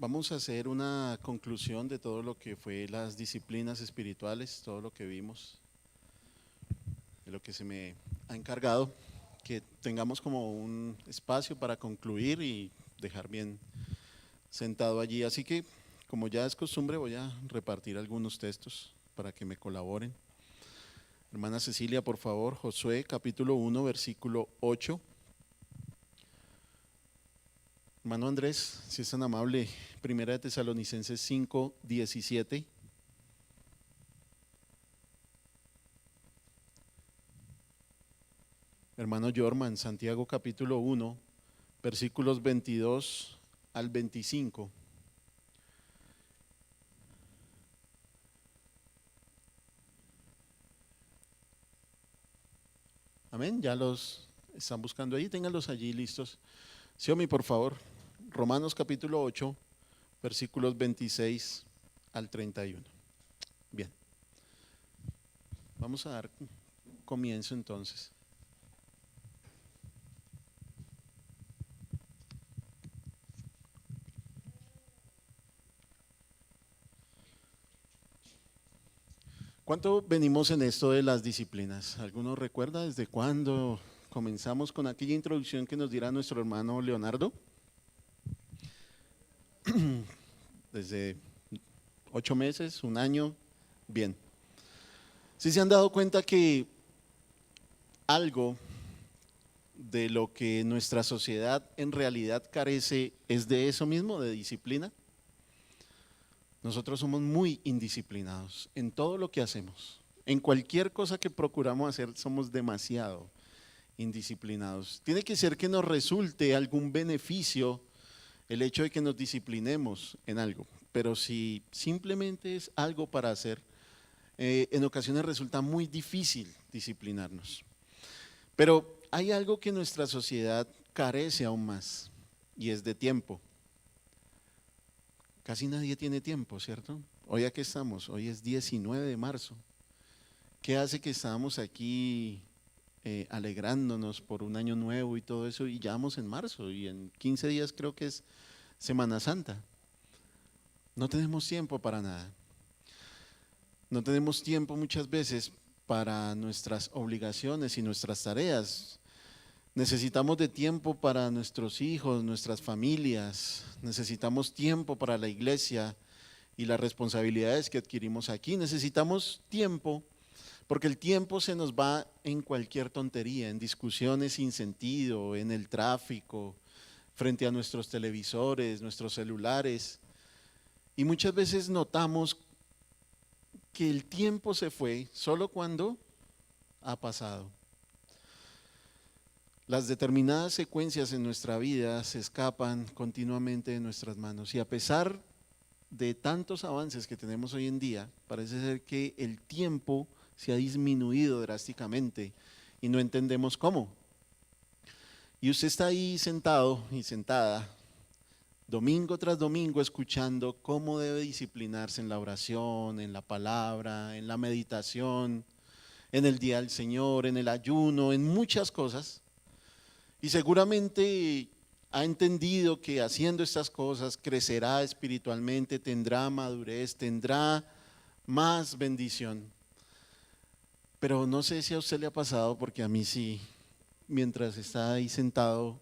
Vamos a hacer una conclusión de todo lo que fue las disciplinas espirituales, todo lo que vimos, de lo que se me ha encargado, que tengamos como un espacio para concluir y dejar bien sentado allí. Así que, como ya es costumbre, voy a repartir algunos textos para que me colaboren. Hermana Cecilia, por favor, Josué capítulo 1, versículo 8. Hermano Andrés, si es tan amable, Primera de Tesalonicenses 5, 17. Hermano Jorman, Santiago capítulo 1, versículos 22 al 25. Amén, ya los están buscando ahí, ténganlos allí listos. Xiomi, por favor, Romanos capítulo 8, versículos 26 al 31. Bien, vamos a dar comienzo entonces. ¿Cuánto venimos en esto de las disciplinas? ¿Alguno recuerda desde cuándo comenzamos con aquella introducción que nos dirá nuestro hermano Leonardo? Desde 8 meses, un año, bien. ¿Sí se han dado cuenta que algo de lo que nuestra sociedad en realidad carece es de eso mismo, de disciplina? Nosotros somos muy indisciplinados en todo lo que hacemos. En cualquier cosa que procuramos hacer somos demasiado indisciplinados. Tiene que ser que nos resulte algún beneficio el hecho de que nos disciplinemos en algo, pero si simplemente es algo para hacer, en ocasiones resulta muy difícil disciplinarnos. Pero hay algo que nuestra sociedad carece aún más y es de tiempo. Casi nadie tiene tiempo, ¿cierto? Hoy aquí estamos, hoy es 19 de marzo. ¿Qué hace que estamos aquí alegrándonos por un año nuevo y todo eso? Y ya vamos en marzo y en 15 días creo que es Semana Santa. No tenemos tiempo para nada. No tenemos tiempo muchas veces para nuestras obligaciones y nuestras tareas. Necesitamos de tiempo para nuestros hijos, nuestras familias, necesitamos tiempo para la iglesia y las responsabilidades que adquirimos aquí. Necesitamos tiempo porque el tiempo se nos va en cualquier tontería, en discusiones sin sentido, en el tráfico, frente a nuestros televisores, nuestros celulares. Y muchas veces notamos que el tiempo se fue solo cuando ha pasado. Las determinadas secuencias en nuestra vida se escapan continuamente de nuestras manos y a pesar de tantos avances que tenemos hoy en día, parece ser que el tiempo se ha disminuido drásticamente y no entendemos cómo. Y usted está ahí sentado y sentada, domingo tras domingo, escuchando cómo debe disciplinarse en la oración, en la palabra, en la meditación, en el día del Señor, en el ayuno, en muchas cosas. Y seguramente ha entendido que haciendo estas cosas crecerá espiritualmente, tendrá madurez, tendrá más bendición. Pero no sé si a usted le ha pasado, porque a mí sí, mientras está ahí sentado,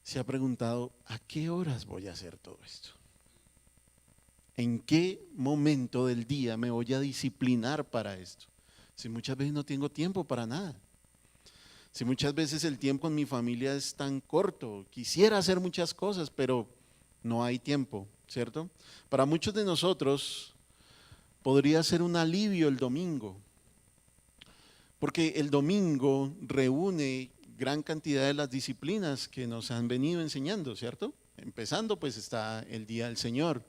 se ha preguntado, ¿a qué horas voy a hacer todo esto? ¿En qué momento del día me voy a disciplinar para esto? Si muchas veces no tengo tiempo para nada. Si muchas veces el tiempo en mi familia es tan corto, quisiera hacer muchas cosas, pero no hay tiempo, ¿cierto? Para muchos de nosotros podría ser un alivio el domingo, porque el domingo reúne gran cantidad de las disciplinas que nos han venido enseñando, ¿cierto? Empezando pues está el día del Señor,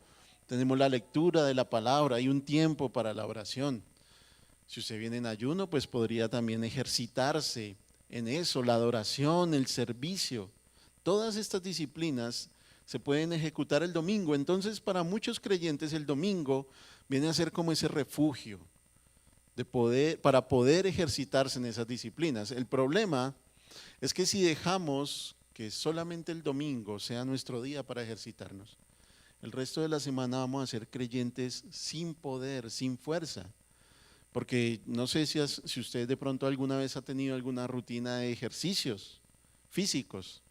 tenemos la lectura de la palabra, hay un tiempo para la oración. Si usted viene en ayuno, pues podría también ejercitarse en eso, la adoración, el servicio. Todas estas disciplinas se pueden ejecutar el domingo. Entonces, para muchos creyentes el domingo viene a ser como ese refugio para poder ejercitarse en esas disciplinas. El problema es que si dejamos que solamente el domingo sea nuestro día para ejercitarnos, El resto de la semana vamos a ser creyentes sin poder, sin fuerza. Porque no sé si usted de pronto alguna vez ha tenido alguna rutina de ejercicios físicos.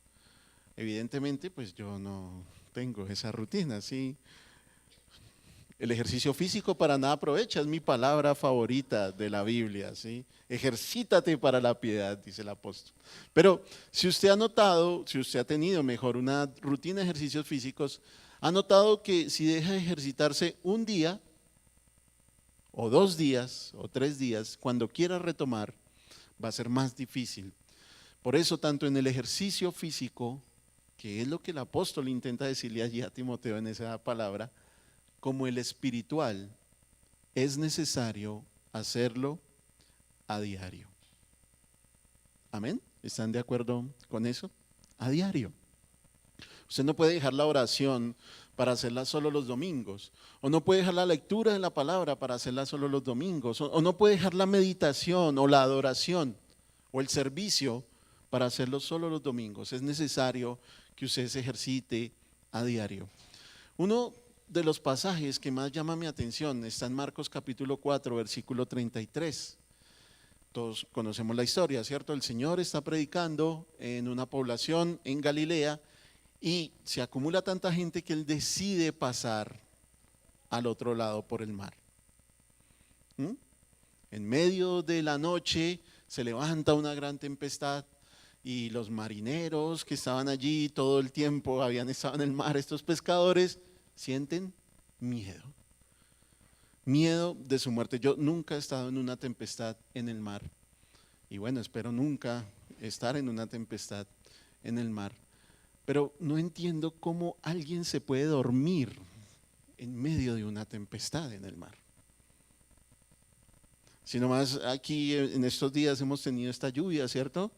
Evidentemente, pues yo no tengo esa rutina, ¿sí? El ejercicio físico para nada aprovecha, es mi palabra favorita de la Biblia, ¿sí? Ejercítate para la piedad, dice el apóstol. Pero si usted ha notado, si usted ha tenido mejor una rutina de ejercicios físicos, ha notado que si deja de ejercitarse un día, o 2 días, o 3 días, cuando quiera retomar, va a ser más difícil. Por eso, tanto en el ejercicio físico, que es lo que el apóstol intenta decirle allí a Timoteo en esa palabra, como el espiritual, es necesario hacerlo a diario. ¿Amén? ¿Están de acuerdo con eso? A diario. Usted no puede dejar la oración para hacerla solo los domingos, o no puede dejar la lectura de la palabra para hacerla solo los domingos, o no puede dejar la meditación o la adoración o el servicio para hacerlo solo los domingos. Es necesario que usted se ejercite a diario. Uno de los pasajes que más llama mi atención está en Marcos capítulo 4, versículo 33. Todos conocemos la historia, ¿cierto? El Señor está predicando en una población en Galilea y se acumula tanta gente que Él decide pasar al otro lado por el mar. En medio de la noche se levanta una gran tempestad y los marineros que estaban allí todo el tiempo habían estado en el mar, estos pescadores, sienten miedo. Miedo de su muerte. Yo nunca he estado en una tempestad en el mar. Y bueno, espero nunca estar en una tempestad en el mar. Pero no entiendo cómo alguien se puede dormir en medio de una tempestad en el mar. Si nomás aquí en estos días hemos tenido esta lluvia, ¿cierto?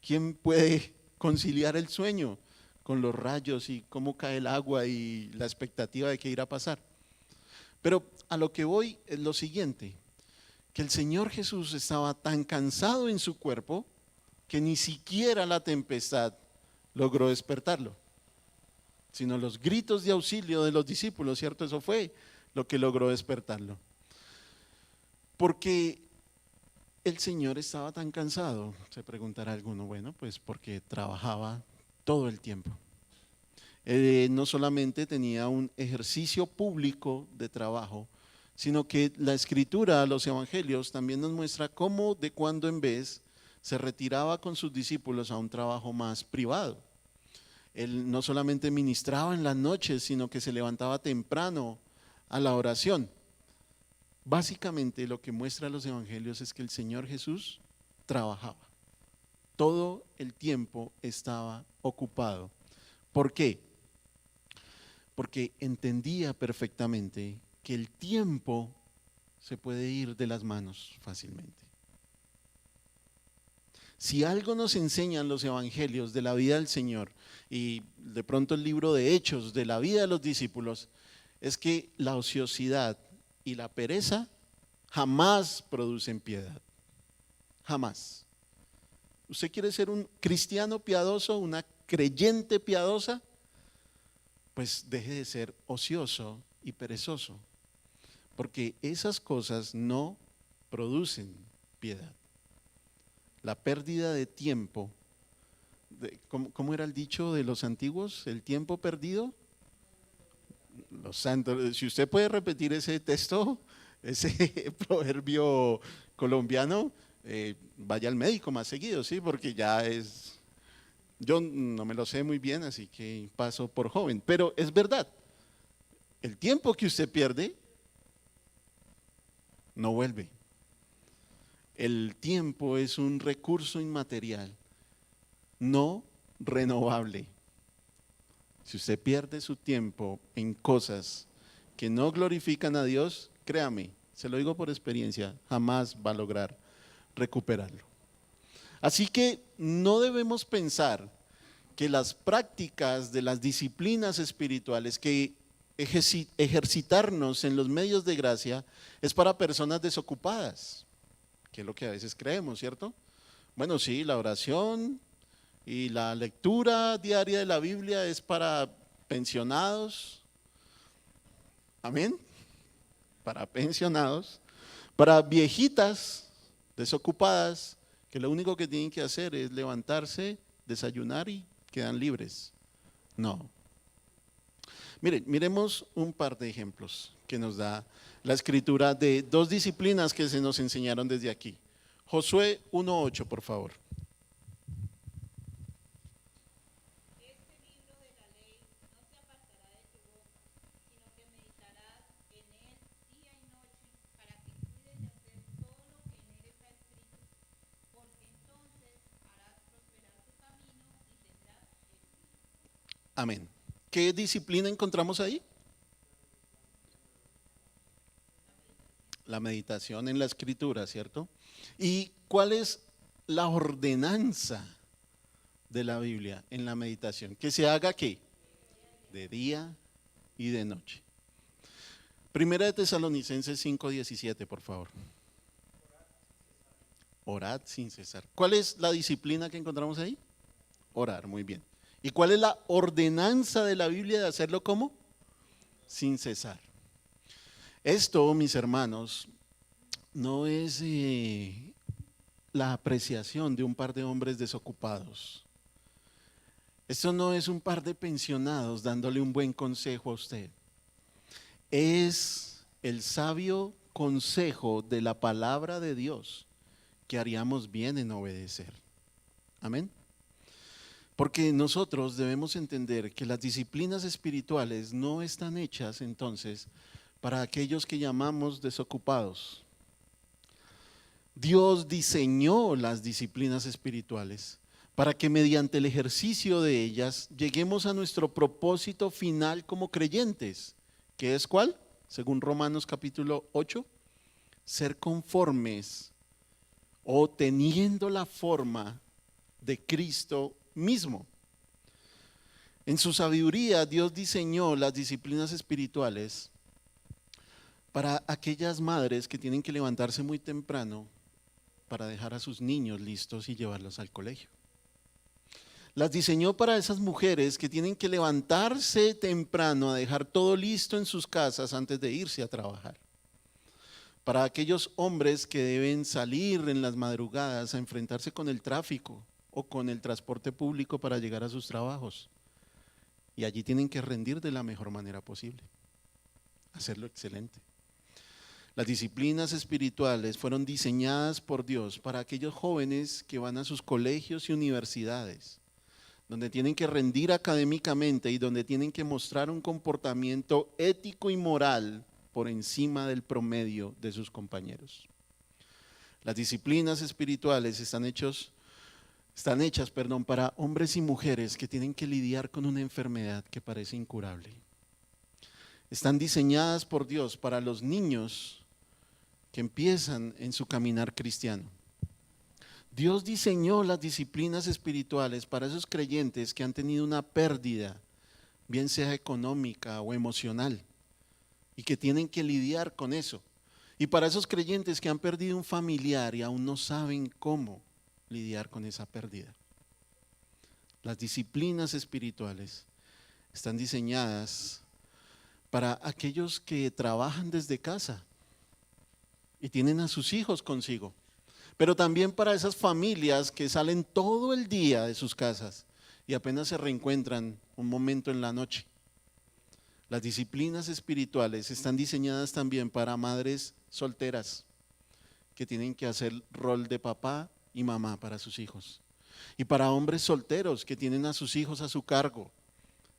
¿Quién puede conciliar el sueño con los rayos y cómo cae el agua y la expectativa de qué irá a pasar? Pero a lo que voy es lo siguiente, que el Señor Jesús estaba tan cansado en su cuerpo que ni siquiera la tempestad logró despertarlo, sino los gritos de auxilio de los discípulos, ¿cierto? Eso fue lo que logró despertarlo. Porque el Señor estaba tan cansado, se preguntará alguno, bueno, pues porque trabajaba todo el tiempo. No solamente tenía un ejercicio público de trabajo, sino que la escritura, los evangelios, también nos muestra cómo de cuando en vez se retiraba con sus discípulos a un trabajo más privado. Él no solamente ministraba en las noches, sino que se levantaba temprano a la oración. Básicamente lo que muestra los evangelios es que el Señor Jesús trabajaba. Todo el tiempo estaba ocupado. ¿Por qué? Porque entendía perfectamente que el tiempo se puede ir de las manos fácilmente. Si algo nos enseñan los evangelios de la vida del Señor y de pronto el libro de Hechos de la vida de los discípulos, es que la ociosidad y la pereza jamás producen piedad. Jamás. ¿Usted quiere ser un cristiano piadoso, una creyente piadosa? Pues deje de ser ocioso y perezoso, porque esas cosas no producen piedad. La pérdida de tiempo, ¿cómo era el dicho de los antiguos? El tiempo perdido. Los santos, si usted puede repetir ese texto, ese proverbio colombiano, vaya al médico más seguido, ¿sí? Porque ya es, yo no me lo sé muy bien, así que paso por joven, pero es verdad, el tiempo que usted pierde no vuelve. El tiempo es un recurso inmaterial, no renovable. Si usted pierde su tiempo en cosas que no glorifican a Dios, créame, se lo digo por experiencia, jamás va a lograr recuperarlo. Así que no debemos pensar que las prácticas de las disciplinas espirituales, que ejercitarnos en los medios de gracia es para personas desocupadas, que es lo que a veces creemos, ¿cierto? Bueno, sí, la oración y la lectura diaria de la Biblia es para pensionados Amén. Para pensionados, para viejitas desocupadas, que lo único que tienen que hacer es levantarse, desayunar y quedan libres. No. Miren, miremos un par de ejemplos que nos da la escritura de dos disciplinas que se nos enseñaron desde aquí. Josué 1:8, por favor. Amén. ¿Qué disciplina encontramos ahí? La meditación en la escritura, ¿cierto? ¿Y cuál es la ordenanza de la Biblia en la meditación? Que se haga ¿qué? De día y de noche. Primera de Tesalonicenses 5:17, por favor. Orad sin cesar. ¿Cuál es la disciplina que encontramos ahí? Orar, muy bien. ¿Y cuál es la ordenanza de la Biblia de hacerlo cómo? Sin cesar. Esto, mis hermanos, no es la apreciación de un par de hombres desocupados. Esto no es un par de pensionados dándole un buen consejo a usted. Es el sabio consejo de la palabra de Dios que haríamos bien en obedecer. Amén. Porque nosotros debemos entender que las disciplinas espirituales no están hechas entonces para aquellos que llamamos desocupados. Dios diseñó las disciplinas espirituales para que mediante el ejercicio de ellas lleguemos a nuestro propósito final como creyentes, que es ¿cuál? Según Romanos capítulo 8, ser conformes o teniendo la forma de Cristo mismo. En su sabiduría, Dios diseñó las disciplinas espirituales para aquellas madres que tienen que levantarse muy temprano para dejar a sus niños listos y llevarlos al colegio. Las diseñó para esas mujeres que tienen que levantarse temprano a dejar todo listo en sus casas antes de irse a trabajar. Para aquellos hombres que deben salir en las madrugadas a enfrentarse con el tráfico o con el transporte público para llegar a sus trabajos. Y allí tienen que rendir de la mejor manera posible, hacerlo excelente. Las disciplinas espirituales fueron diseñadas por Dios para aquellos jóvenes que van a sus colegios y universidades, donde tienen que rendir académicamente y donde tienen que mostrar un comportamiento ético y moral por encima del promedio de sus compañeros. Las disciplinas espirituales están hechas para hombres y mujeres que tienen que lidiar con una enfermedad que parece incurable. Están diseñadas por Dios para los niños que empiezan en su caminar cristiano. Dios diseñó las disciplinas espirituales para esos creyentes que han tenido una pérdida, bien sea económica o emocional, y que tienen que lidiar con eso. Y para esos creyentes que han perdido un familiar y aún no saben cómo lidiar con esa pérdida. Las disciplinas espirituales están diseñadas para aquellos que trabajan desde casa y tienen a sus hijos consigo, pero también para esas familias que salen todo el día de sus casas y apenas se reencuentran un momento en la noche. Las disciplinas espirituales están diseñadas también para madres solteras que tienen que hacer rol de papá y mamá para sus hijos, y para hombres solteros que tienen a sus hijos a su cargo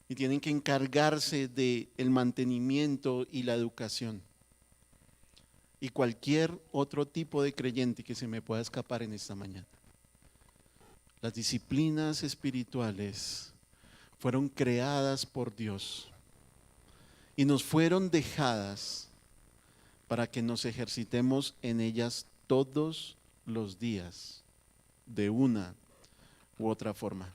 y tienen que encargarse del mantenimiento y la educación, y cualquier otro tipo de creyente que se me pueda escapar en esta mañana. Las disciplinas espirituales fueron creadas por Dios y nos fueron dejadas para que nos ejercitemos en ellas todos los días, de una u otra forma.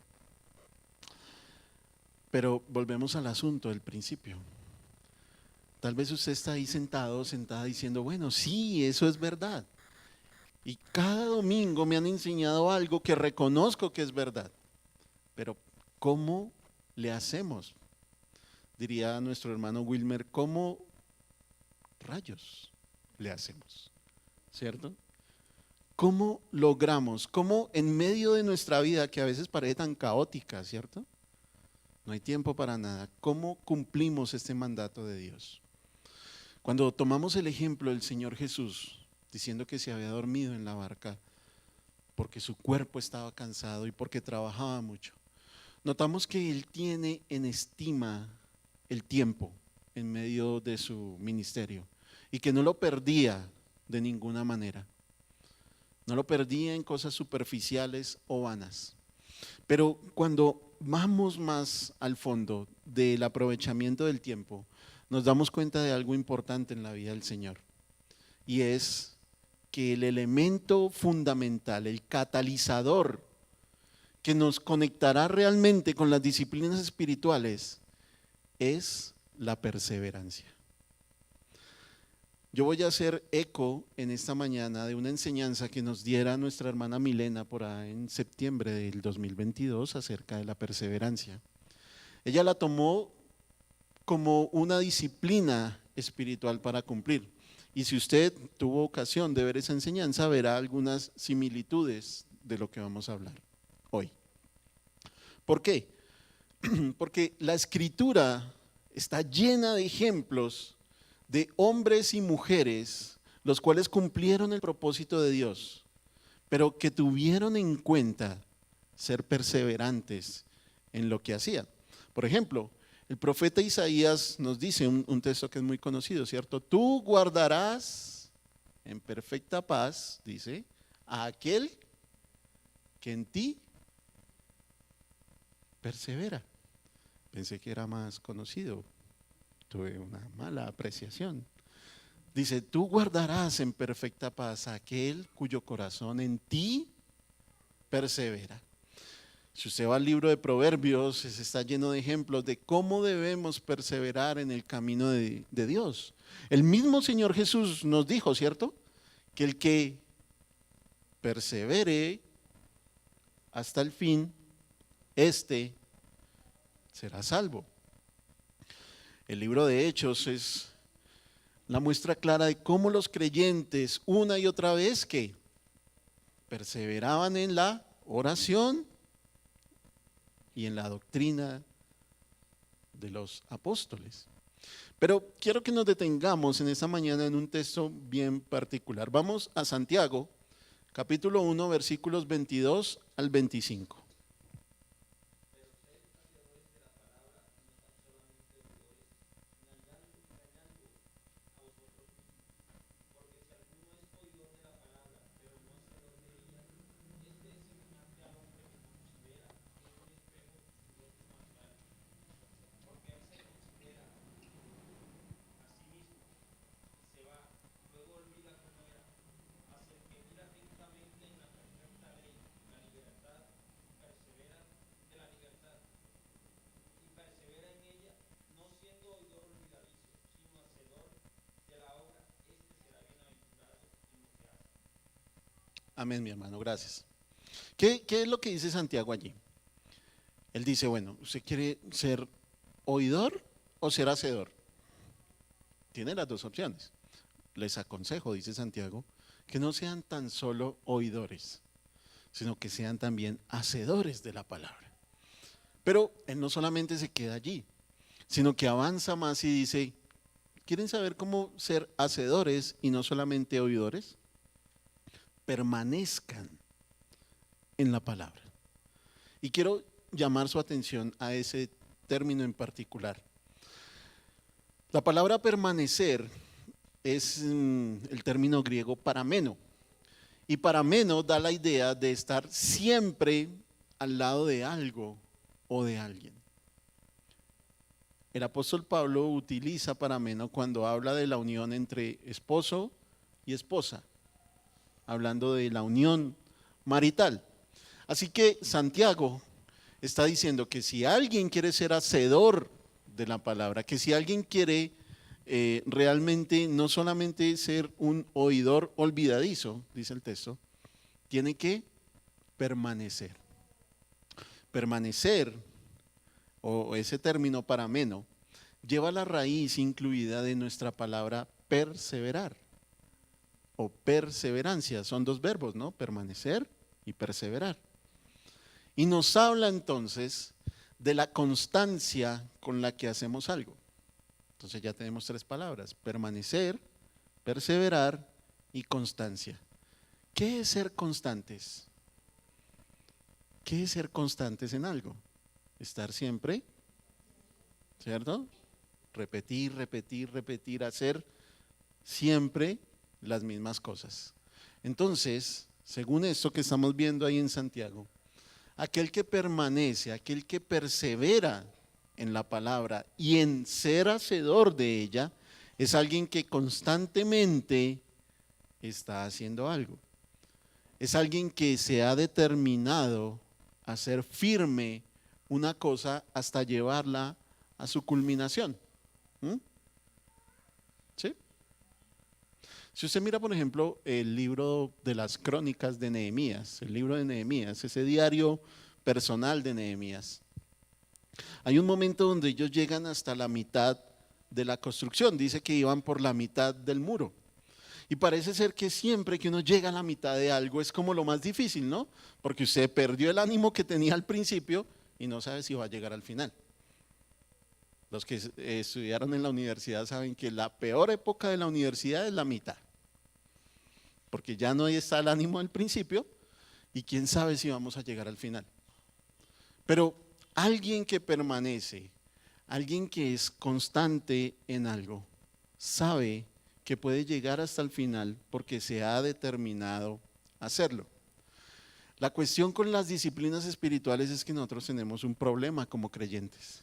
Pero volvemos al asunto del principio. Tal vez usted está ahí sentado o sentada diciendo, bueno, sí, eso es verdad. Y cada domingo me han enseñado algo que reconozco que es verdad. Pero ¿cómo le hacemos? Diría nuestro hermano Wilmer, ¿cómo rayos le hacemos? ¿Cierto? ¿Cómo logramos, cómo en medio de nuestra vida que a veces parece tan caótica, ¿cierto? No hay tiempo para nada. ¿Cómo cumplimos este mandato de Dios? Cuando tomamos el ejemplo del Señor Jesús, diciendo que se había dormido en la barca porque su cuerpo estaba cansado y porque trabajaba mucho, notamos que Él tiene en estima el tiempo en medio de su ministerio y que no lo perdía de ninguna manera. No lo perdía en cosas superficiales o vanas. Pero cuando vamos más al fondo del aprovechamiento del tiempo, nos damos cuenta de algo importante en la vida del Señor. Y es que el elemento fundamental, el catalizador que nos conectará realmente con las disciplinas espirituales es la perseverancia. Yo voy a hacer eco en esta mañana de una enseñanza que nos diera nuestra hermana Milena por ahí en septiembre del 2022 acerca de la perseverancia. Ella la tomó como una disciplina espiritual para cumplir. Y si usted tuvo ocasión de ver esa enseñanza, verá algunas similitudes de lo que vamos a hablar hoy. ¿Por qué? Porque la escritura está llena de ejemplos de hombres y mujeres los cuales cumplieron el propósito de Dios, pero que tuvieron en cuenta ser perseverantes en lo que hacían. Por ejemplo, el profeta Isaías nos dice un texto que es muy conocido, ¿cierto? Tú guardarás en perfecta paz, dice, a aquel que en ti persevera. Pensé que era más conocido. Tuve una mala apreciación. Dice, tú guardarás en perfecta paz a aquel cuyo corazón en ti persevera. Si usted va al libro de Proverbios, está lleno de ejemplos de cómo debemos perseverar en el camino de Dios. El mismo Señor Jesús nos dijo, ¿cierto? Que el que persevere hasta el fin, este será salvo. El libro de Hechos es la muestra clara de cómo los creyentes una y otra vez que perseveraban en la oración y en la doctrina de los apóstoles. Pero quiero que nos detengamos en esta mañana en un texto bien particular. Vamos a Santiago, capítulo 1, versículos 22 al 25. Amén, mi hermano, gracias. ¿Qué es lo que dice Santiago allí? Él dice, bueno, ¿usted quiere ser oidor o ser hacedor? Tiene las dos opciones. Les aconsejo, dice Santiago, que no sean tan solo oidores, sino que sean también hacedores de la palabra. Pero él no solamente se queda allí, sino que avanza más y dice, ¿quieren saber cómo ser hacedores y no solamente oidores? Permanezcan en la palabra. Y quiero llamar su atención a ese término en particular. La palabra permanecer es el término griego parameno. Y parameno da la idea de estar siempre al lado de algo o de alguien. El apóstol Pablo utiliza parameno cuando habla de la unión entre esposo y esposa, hablando de la unión marital. Así que Santiago está diciendo que si alguien quiere ser hacedor de la palabra, que si alguien quiere realmente no solamente ser un oidor olvidadizo, dice el texto, tiene que permanecer. Permanecer, o ese término parameno, lleva la raíz incluida de nuestra palabra perseverar o perseverancia. Son dos verbos, ¿no? Permanecer y perseverar. Y nos habla entonces de la constancia con la que hacemos algo. Entonces ya tenemos tres palabras: permanecer, perseverar y constancia. ¿Qué es ser constantes? ¿Qué es ser constantes en algo? Estar siempre, ¿cierto? Repetir, repetir, repetir, hacer siempre las mismas cosas. Entonces, según esto que estamos viendo ahí en Santiago, aquel que permanece, aquel que persevera en la palabra y en ser hacedor de ella, es alguien que constantemente está haciendo algo. Es alguien que se ha determinado a ser firme una cosa hasta llevarla a su culminación. ¿Sí? Si usted mira, por ejemplo, el libro de las crónicas de Nehemías, el libro de Nehemías, ese diario personal de Nehemías, hay un momento donde ellos llegan hasta la mitad de la construcción. Dice que iban por la mitad del muro. Y parece ser que siempre que uno llega a la mitad de algo es como lo más difícil, ¿no? Porque usted perdió el ánimo que tenía al principio y no sabe si va a llegar al final. Los que estudiaron en la universidad saben que la peor época de la universidad es la mitad. Porque ya no está el ánimo al principio y quién sabe si vamos a llegar al final. Pero alguien que permanece, alguien que es constante en algo, sabe que puede llegar hasta el final porque se ha determinado a hacerlo. La cuestión con las disciplinas espirituales es que nosotros tenemos un problema como creyentes.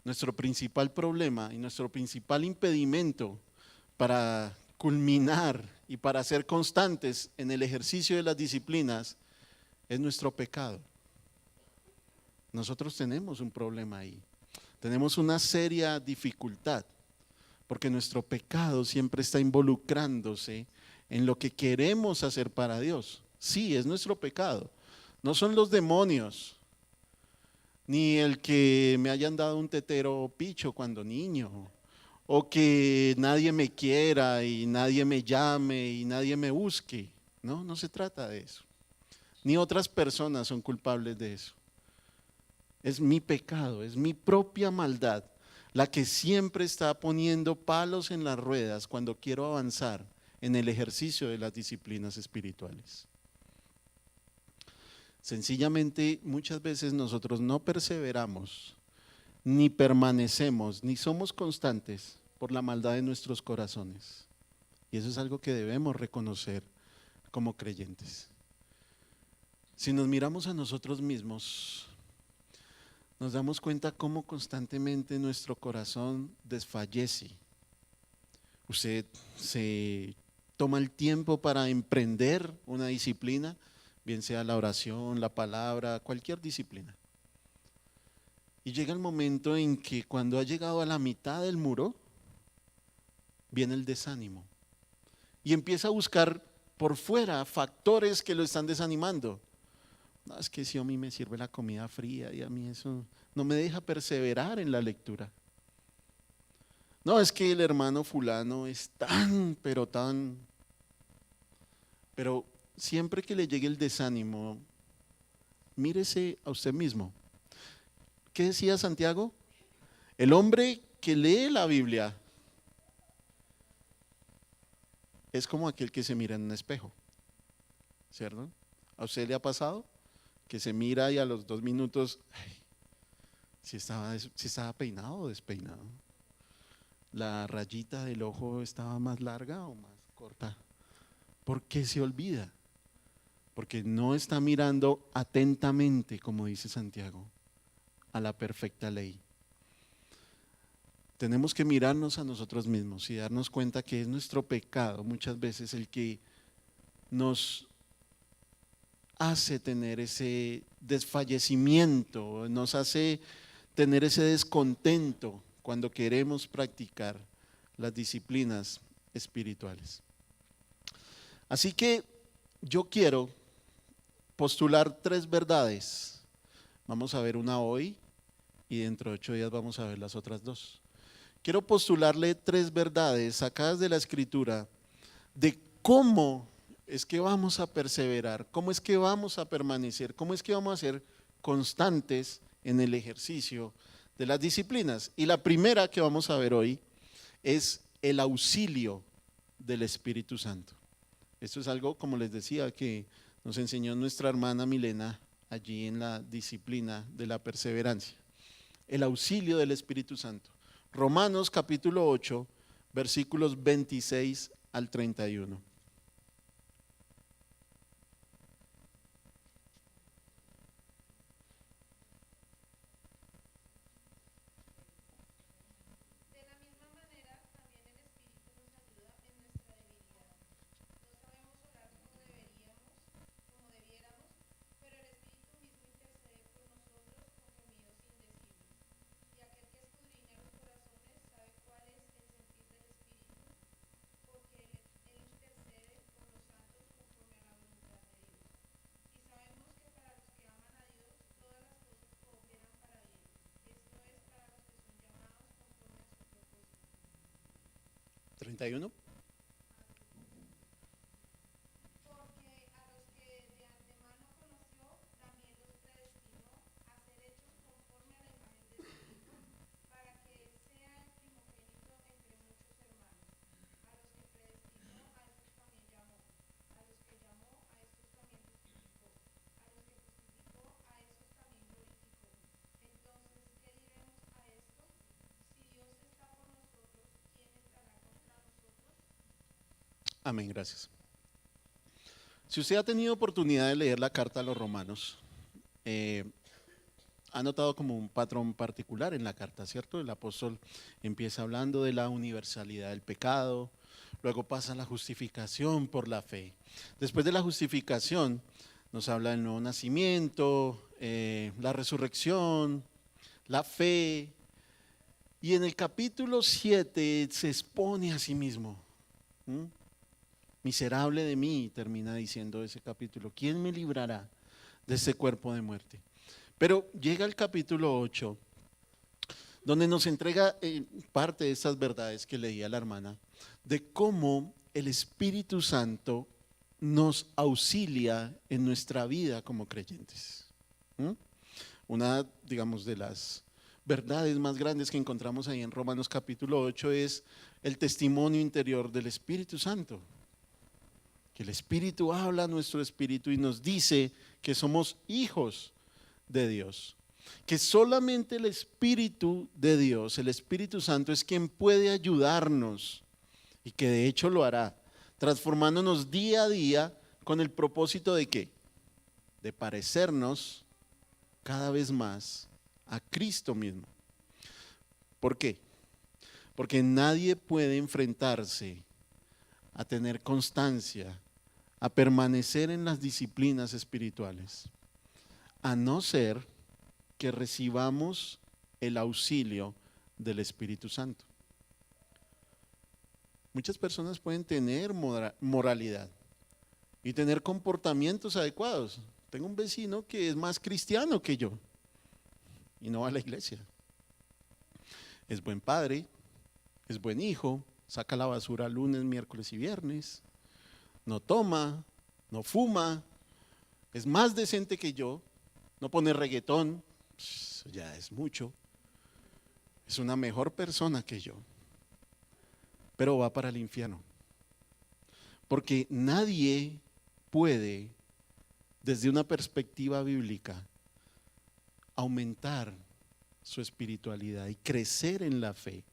Nuestro principal problema y nuestro principal impedimento para culminar y para ser constantes en el ejercicio de las disciplinas es nuestro pecado. Nosotros tenemos un problema ahí. Tenemos una seria dificultad porque nuestro pecado siempre está involucrándose en lo que queremos hacer para Dios. Sí, es nuestro pecado. No son los demonios, ni el que me hayan dado un tetero picho cuando niño, o que nadie me quiera y nadie me llame y nadie me busque. No, no se trata de eso. Ni otras personas son culpables de eso. Es mi pecado, es mi propia maldad la que siempre está poniendo palos en las ruedas cuando quiero avanzar en el ejercicio de las disciplinas espirituales. Sencillamente, muchas veces nosotros no perseveramos, ni permanecemos, ni somos constantes por la maldad de nuestros corazones. Y eso es algo que debemos reconocer como creyentes. Si nos miramos a nosotros mismos, nos damos cuenta cómo constantemente nuestro corazón desfallece. Usted se toma el tiempo para emprender una disciplina, bien sea la oración, la palabra, cualquier disciplina. Y llega el momento en que cuando ha llegado a la mitad del muro, viene el desánimo. Y empieza a buscar por fuera factores que lo están desanimando. No, es que si a mí me sirve la comida fría y a mí eso no me deja perseverar en la lectura. No, es que el hermano fulano es pero siempre que le llegue el desánimo, mírese a usted mismo. ¿Qué decía Santiago? El hombre que lee la Biblia es como aquel que se mira en un espejo, ¿cierto? ¿A usted le ha pasado que se mira y a los 2 minutos, si estaba peinado o despeinado? ¿La rayita del ojo estaba más larga o más corta? ¿Por qué se olvida? Porque no está mirando atentamente, como dice Santiago, a la perfecta ley. Tenemos que mirarnos a nosotros mismos y darnos cuenta que es nuestro pecado muchas veces el que nos hace tener ese desfallecimiento, nos hace tener ese descontento cuando queremos practicar las disciplinas espirituales. Así que yo quiero postular 3 verdades. Vamos a ver una hoy y dentro de 8 días vamos a ver las otras 2. quiero postularle 3 verdades sacadas de la Escritura de cómo es que vamos a perseverar, cómo es que vamos a permanecer, cómo es que vamos a ser constantes en el ejercicio de las disciplinas. Y la primera que vamos a ver hoy es el auxilio del Espíritu Santo. Esto es algo, como les decía, que nos enseñó nuestra hermana Milena allí en la disciplina de la perseverancia. El auxilio del Espíritu Santo. Romanos capítulo 8, versículos 26 al 31. ¿31? Amén, gracias. Si usted ha tenido oportunidad de leer la carta a los romanos, ha notado como un patrón particular en la carta, ¿cierto? El apóstol empieza hablando de la universalidad del pecado, luego pasa a la justificación por la fe. Después de la justificación nos habla del nuevo nacimiento, la resurrección, la fe. Y en el capítulo 7 se expone a sí mismo. Miserable de mí, termina diciendo ese capítulo. ¿Quién me librará de ese cuerpo de muerte? Pero llega el capítulo 8, donde nos entrega parte de estas verdades que leía la hermana, de cómo el Espíritu Santo nos auxilia en nuestra vida como creyentes. Una, digamos, de las verdades más grandes que encontramos ahí en Romanos capítulo 8 es el testimonio interior del Espíritu Santo. Que el Espíritu habla a nuestro espíritu y nos dice que somos hijos de Dios. Que solamente el Espíritu de Dios, el Espíritu Santo, es quien puede ayudarnos y que de hecho lo hará, transformándonos día a día con el propósito de ¿qué? De parecernos cada vez más a Cristo mismo. ¿Por qué? Porque nadie puede enfrentarse a tener constancia, a permanecer en las disciplinas espirituales, a no ser que recibamos el auxilio del Espíritu Santo. Muchas personas pueden tener moralidad y tener comportamientos adecuados. Tengo un vecino que es más cristiano que yo y no va a la iglesia. Es buen padre, es buen hijo, saca la basura lunes, miércoles y viernes, no toma, no fuma, es más decente que yo, no pone reggaetón, ya es mucho, es una mejor persona que yo, pero va para el infierno. Porque nadie puede, desde una perspectiva bíblica, aumentar su espiritualidad y crecer en la fe,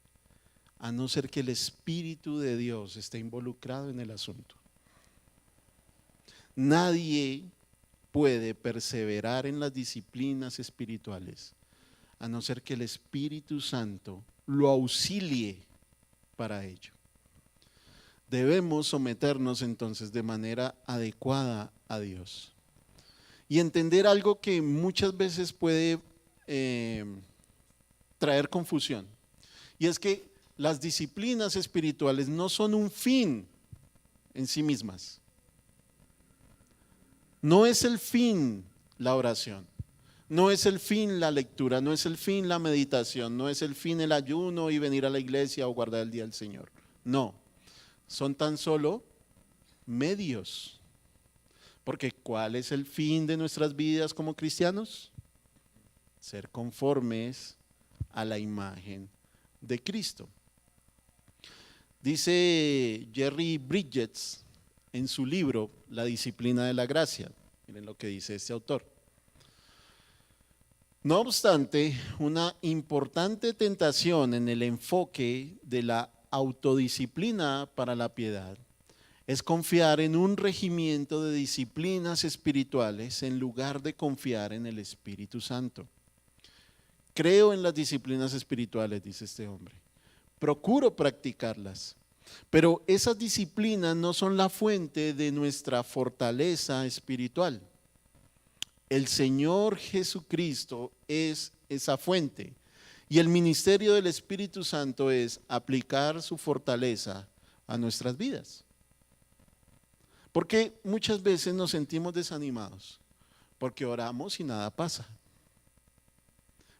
a no ser que el Espíritu de Dios esté involucrado en el asunto. Nadie puede perseverar en las disciplinas espirituales a no ser que el Espíritu Santo lo auxilie para ello. Debemos someternos entonces de manera adecuada a Dios y entender algo que muchas veces puede traer confusión, y es que las disciplinas espirituales no son un fin en sí mismas. No es el fin la oración, No es el fin la lectura, no es el fin la meditación, no es el fin el ayuno y venir a la iglesia o guardar el día del Señor. No, son tan solo medios. Porque ¿cuál es el fin de nuestras vidas como cristianos? Ser conformes a la imagen de Cristo. Dice Jerry Bridges en su libro La disciplina de la gracia. Miren lo que dice este autor. No obstante, una importante tentación en el enfoque de la autodisciplina para la piedad es confiar en un regimiento de disciplinas espirituales en lugar de confiar en el Espíritu Santo. Creo en las disciplinas espirituales, dice este hombre. Procuro practicarlas, pero esas disciplinas no son la fuente de nuestra fortaleza espiritual. El Señor Jesucristo es esa fuente y el ministerio del Espíritu Santo es aplicar su fortaleza a nuestras vidas. Porque muchas veces nos sentimos desanimados, porque oramos y nada pasa.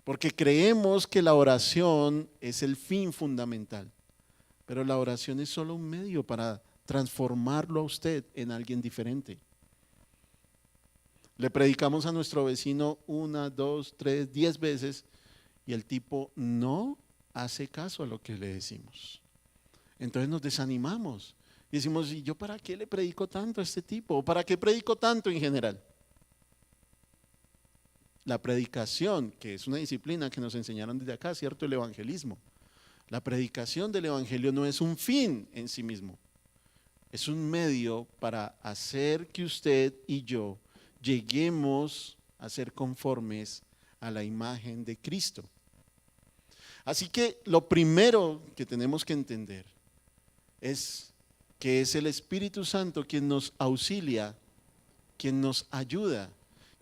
Porque creemos que la oración es el fin fundamental, pero la oración es solo un medio para transformarlo a usted en alguien diferente. Le predicamos a nuestro vecino 1, 2, 3, 10 veces y el tipo no hace caso a lo que le decimos. Entonces nos desanimamos y decimos, ¿y yo para qué le predico tanto a este tipo? ¿O para qué predico tanto en general? La predicación, que es una disciplina que nos enseñaron desde acá, ¿cierto? El evangelismo. La predicación del evangelio no es un fin en sí mismo, es un medio para hacer que usted y yo lleguemos a ser conformes a la imagen de Cristo. Así que lo primero que tenemos que entender es que es el Espíritu Santo quien nos auxilia, quien nos ayuda,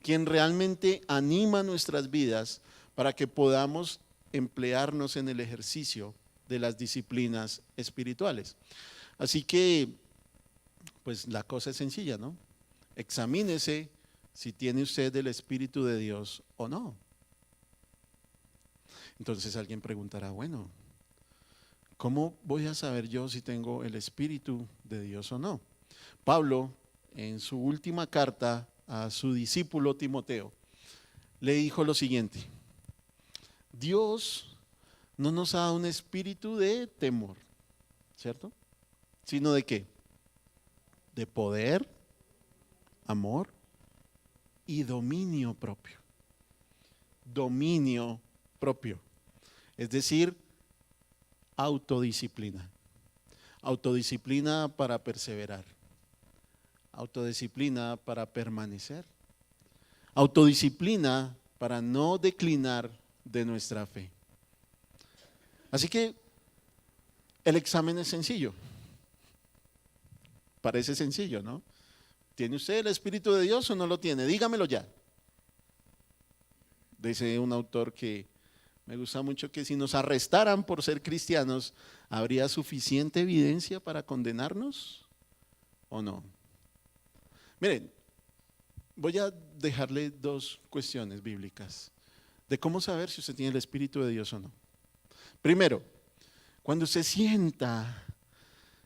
quien realmente anima nuestras vidas para que podamos emplearnos en el ejercicio de las disciplinas espirituales. Así que, pues la cosa es sencilla, ¿no? Examínese si tiene usted el Espíritu de Dios o no. Entonces alguien preguntará, bueno, ¿cómo voy a saber yo si tengo el Espíritu de Dios o no? Pablo, en su última carta a su discípulo Timoteo, le dijo lo siguiente: Dios no nos ha dado un espíritu de temor, ¿cierto? Sino de ¿qué? De poder, amor y dominio propio. Dominio propio. Es decir, autodisciplina. Autodisciplina para perseverar. Autodisciplina para permanecer. Autodisciplina para no declinar de nuestra fe. Así que el examen es sencillo. Parece sencillo, ¿no? ¿Tiene usted el Espíritu de Dios o no lo tiene? Dígamelo ya. Dice un autor que me gusta mucho, que si nos arrestaran por ser cristianos, ¿habría suficiente evidencia para condenarnos o no? Miren, voy a dejarle dos cuestiones bíblicas de cómo saber si usted tiene el Espíritu de Dios o no. Primero, cuando se sienta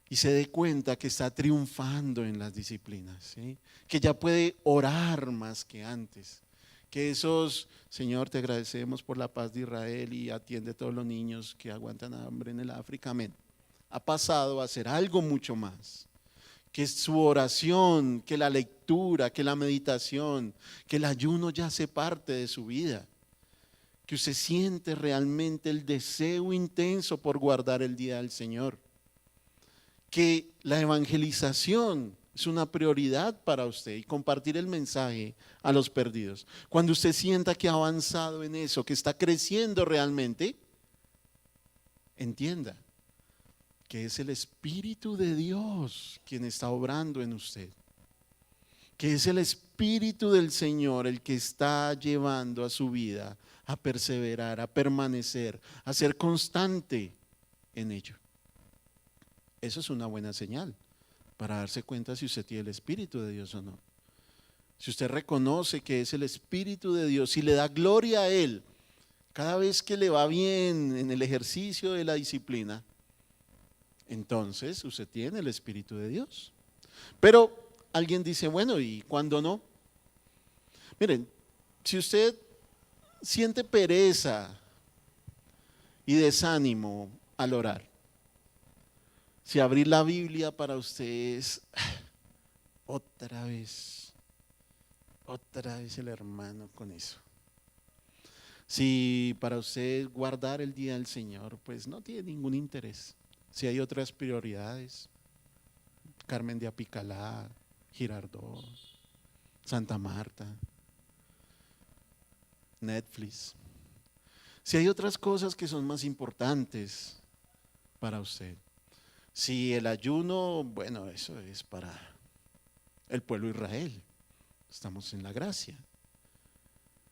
y se dé cuenta que está triunfando en las disciplinas, ¿sí? Que ya puede orar más que antes, que esos, Señor, te agradecemos por la paz de Israel y atiende a todos los niños que aguantan hambre en el África, amén, ha pasado a ser algo mucho más, que su oración, que la lectura, que la meditación, que el ayuno ya hace parte de su vida, que usted siente realmente el deseo intenso por guardar el día del Señor, que la evangelización es una prioridad para usted y compartir el mensaje a los perdidos. Cuando usted sienta que ha avanzado en eso, que está creciendo realmente, entienda que es el Espíritu de Dios quien está obrando en usted, que es el Espíritu del Señor el que está llevando a su vida a perseverar, a permanecer, a ser constante en ello. Eso es una buena señal para darse cuenta si usted tiene el Espíritu de Dios o no. si usted reconoce que es el Espíritu de Dios y le da gloria a Él cada vez que le va bien en el ejercicio de la disciplina, entonces usted tiene el Espíritu de Dios. Pero alguien dice, bueno, ¿y cuándo no? Miren, si usted siente pereza y desánimo al orar, si abrir la Biblia para usted es otra vez el hermano con eso. Si para usted guardar el día del Señor, pues no tiene ningún interés. Si hay otras prioridades, Carmen de Apicalá, Girardot, Santa Marta, Netflix. Si hay otras cosas que son más importantes para usted. Si el ayuno, bueno, eso es para el pueblo de Israel. Estamos en la gracia.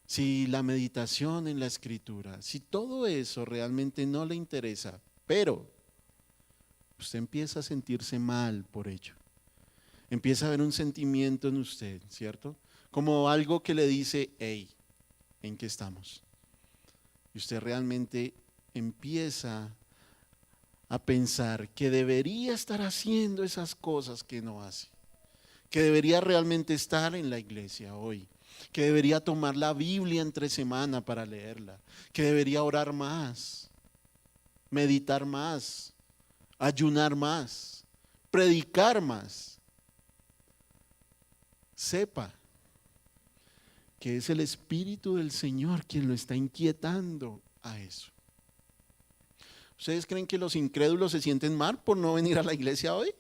Si la meditación en la escritura, si todo eso realmente no le interesa, pero usted empieza a sentirse mal por ello, empieza a haber un sentimiento en usted, ¿cierto? Como algo que le dice, hey, ¿en qué estamos? Y usted realmente empieza a pensar que debería estar haciendo esas cosas que no hace, que debería realmente estar en la iglesia hoy, que debería tomar la Biblia entre semana para leerla, que debería orar más, meditar más, ayunar más, predicar más. Sepa que es el Espíritu del Señor quien lo está inquietando a eso. ¿Ustedes creen que los incrédulos se sienten mal por no venir a la iglesia hoy?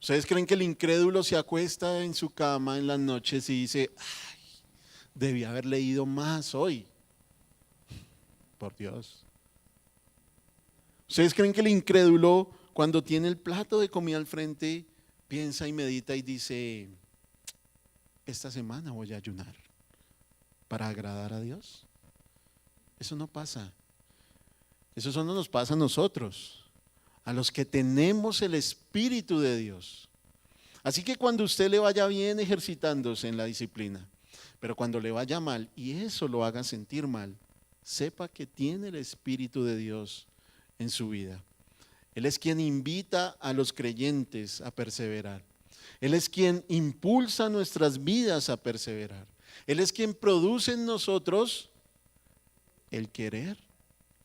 ¿Ustedes creen que el incrédulo se acuesta en su cama en las noches y dice, ay, debí haber leído más hoy? Por Dios. ¿Ustedes creen que el incrédulo, cuando tiene el plato de comida al frente, piensa y medita y dice, esta semana voy a ayunar para agradar a Dios? Eso no pasa. Eso solo nos pasa a nosotros, a los que tenemos el Espíritu de Dios. Así que cuando usted le vaya bien ejercitándose en la disciplina, pero cuando le vaya mal y eso lo haga sentir mal, sepa que tiene el Espíritu de Dios en su vida. Él es quien invita a los creyentes a perseverar. Él es quien impulsa nuestras vidas a perseverar. Él es quien produce en nosotros el querer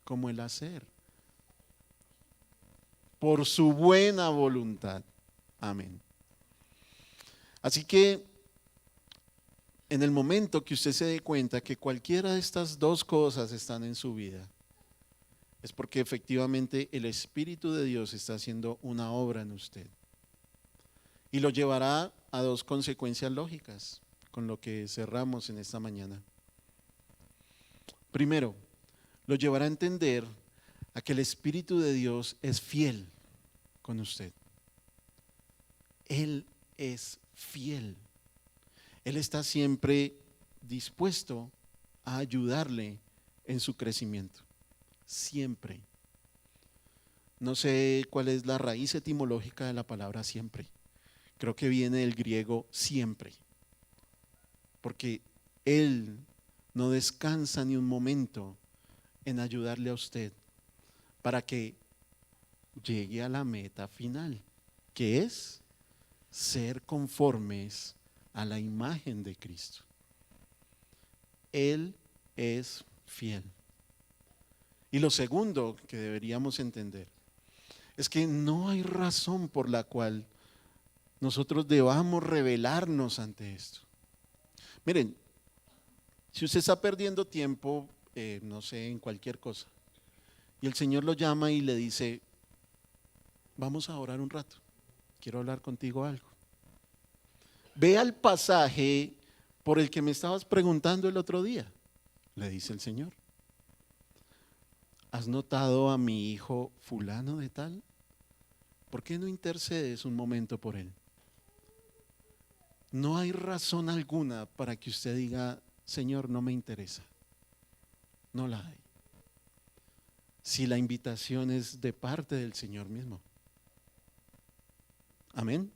como el hacer, por su buena voluntad. Amén. Así que en el momento que usted se dé cuenta que cualquiera de estas dos cosas están en su vida, es porque efectivamente el Espíritu de Dios está haciendo una obra en usted. Y lo llevará a dos consecuencias lógicas con lo que cerramos en esta mañana. Primero, lo llevará a entender a que el Espíritu de Dios es fiel con usted. Él es fiel. Él está siempre dispuesto a ayudarle en su crecimiento. Siempre. No sé cuál es la raíz etimológica de la palabra siempre. Creo que viene del griego siempre. Porque Él no descansa ni un momento en ayudarle a usted para que llegue a la meta final, que es ser conformes a la imagen de Cristo. Él es fiel. Y lo segundo que deberíamos entender es que no hay razón por la cual nosotros debamos rebelarnos ante esto. Miren, si usted está perdiendo tiempo, no sé, en cualquier cosa, y el Señor lo llama y le dice, vamos a orar un rato, quiero hablar contigo algo. Ve al pasaje por el que me estabas preguntando el otro día, le dice el Señor. ¿Has notado a mi hijo fulano de tal? ¿Por qué no intercedes un momento por él? No hay razón alguna para que usted diga, Señor, no me interesa. No la hay. Si la invitación es de parte del Señor mismo. Amén.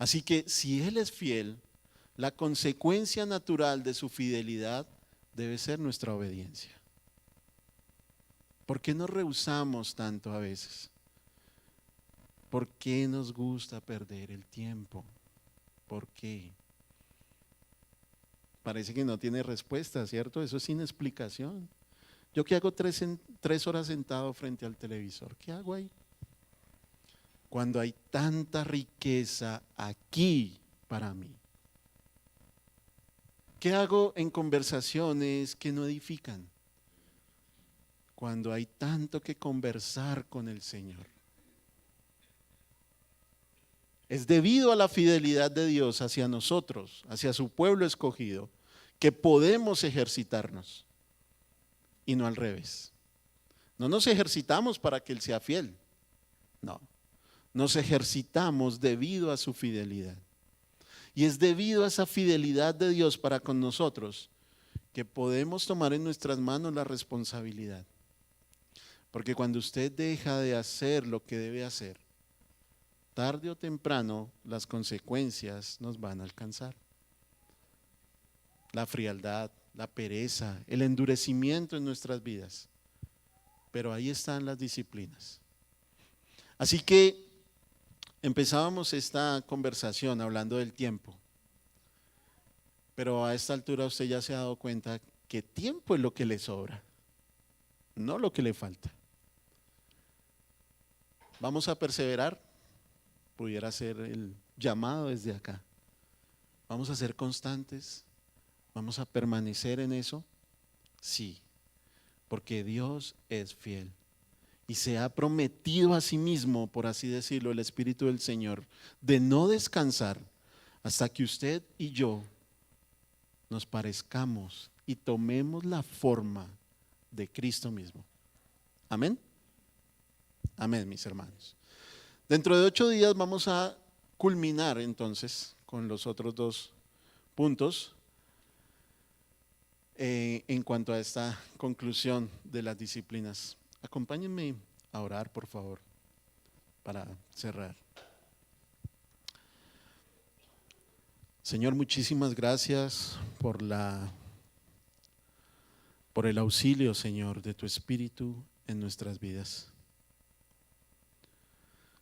Así que si Él es fiel, la consecuencia natural de su fidelidad debe ser nuestra obediencia. ¿Por qué nos rehusamos tanto a veces? ¿Por qué nos gusta perder el tiempo? ¿Por qué? Parece que no tiene respuesta, ¿cierto? Eso es sin explicación. Yo que hago 3 horas sentado frente al televisor, ¿qué hago ahí? Cuando hay tanta riqueza aquí para mí. ¿Qué hago en conversaciones que no edifican? Cuando hay tanto que conversar con el Señor. Es debido a la fidelidad de Dios hacia nosotros, hacia su pueblo escogido, que podemos ejercitarnos y no al revés. No nos ejercitamos para que Él sea fiel, no. Nos ejercitamos debido a su fidelidad. Y es debido a esa fidelidad de Dios para con nosotros que podemos tomar en nuestras manos la responsabilidad. Porque cuando usted deja de hacer lo que debe hacer, tarde o temprano las consecuencias nos van a alcanzar. La frialdad, la pereza, el endurecimiento en nuestras vidas. Pero ahí están las disciplinas. Así que empezábamos esta conversación hablando del tiempo. Pero a esta altura usted ya se ha dado cuenta que tiempo es lo que le sobra, no lo que le falta. Vamos a perseverar, pudiera ser el llamado desde acá. Vamos a ser constantes, vamos a permanecer en eso, sí, porque Dios es fiel y se ha prometido a sí mismo, por así decirlo, el Espíritu del Señor, de no descansar hasta que usted y yo nos parezcamos y tomemos la forma de Cristo mismo. Amén. Amén, mis hermanos. Dentro de 8 días vamos a culminar entonces con los otros 2 puntos en cuanto a esta conclusión de las disciplinas. Acompáñenme a orar, por favor, para cerrar. Señor, muchísimas gracias por el auxilio, Señor, de tu Espíritu en nuestras vidas.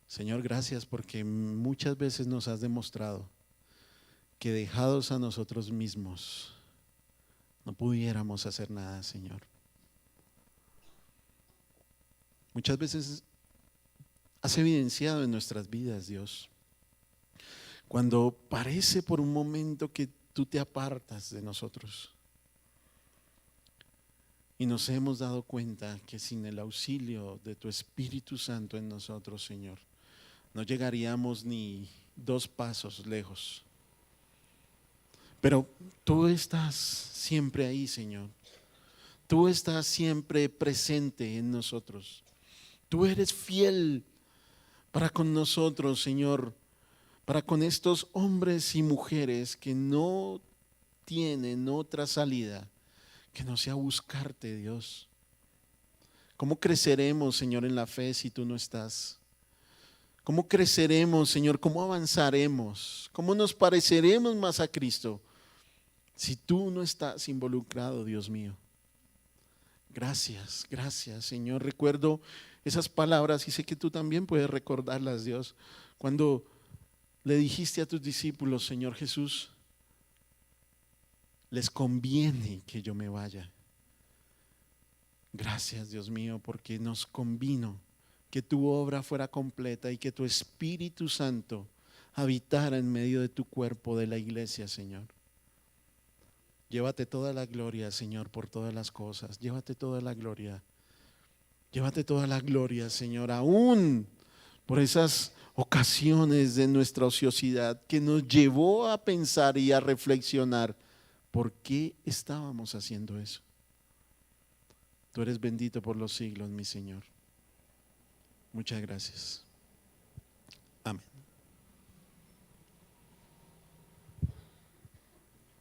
Señor, gracias porque muchas veces nos has demostrado que dejados a nosotros mismos no pudiéramos hacer nada, Señor. Muchas veces has evidenciado en nuestras vidas, Dios, cuando parece por un momento que tú te apartas de nosotros y nos hemos dado cuenta que sin el auxilio de tu Espíritu Santo en nosotros, Señor, no llegaríamos ni 2 pasos lejos. Pero tú estás siempre ahí, Señor. Tú estás siempre presente en nosotros. Tú eres fiel para con nosotros, Señor, para con estos hombres y mujeres que no tienen otra salida que no sea buscarte, Dios. ¿Cómo creceremos, Señor, en la fe si tú no estás? ¿Cómo creceremos, Señor? ¿Cómo avanzaremos? ¿Cómo nos pareceremos más a Cristo si tú no estás involucrado, Dios mío? Gracias, gracias, Señor. Recuerdo esas palabras y sé que tú también puedes recordarlas, Dios. Cuando le dijiste a tus discípulos, Señor Jesús, les conviene que yo me vaya. Gracias, Dios mío, porque nos convino que tu obra fuera completa y que tu Espíritu Santo habitara en medio de tu cuerpo de la iglesia, Señor. Llévate toda la gloria, Señor, por todas las cosas. Llévate toda la gloria. Llévate toda la gloria, Señor, aún por esas ocasiones de nuestra ociosidad que nos llevó a pensar y a reflexionar por qué estábamos haciendo eso. Tú eres bendito por los siglos, mi Señor. Muchas gracias.